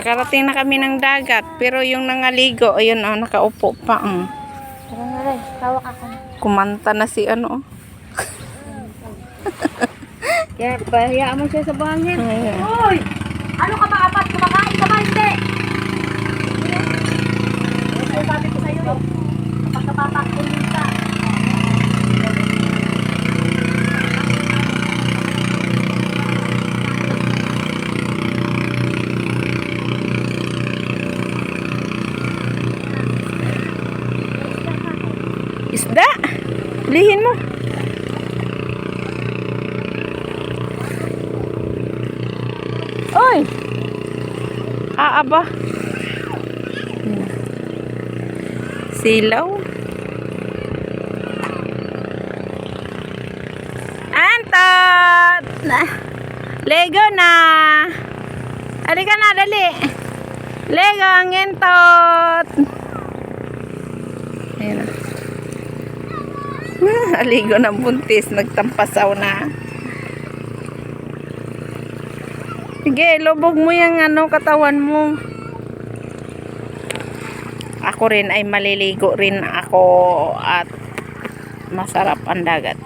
Nakarating na kami ng dagat. Pero yung nangaligo, ayun oh, nakaupo pa. Tara na rin, tawak ako. Kumanta na si ano. Kaya pahiyaan mo siya sa buhangin. Ayan. Uy! Ano ka ba, apat? Kumakain ka ba? Hindi! Ano sabi ko sa'yo? Kapag napapakunin ka. Isda! Lihin mo. Oy! Aaba. Silaw. Antot! Lego na! Halika na, dali! Lego ang entot! Ayan na. Aligo ng buntis, nagtampasaw na. Sige, lubog mo yung ano, katawan mo. Ako rin ay maliligo rin ako at masarap ang dagat.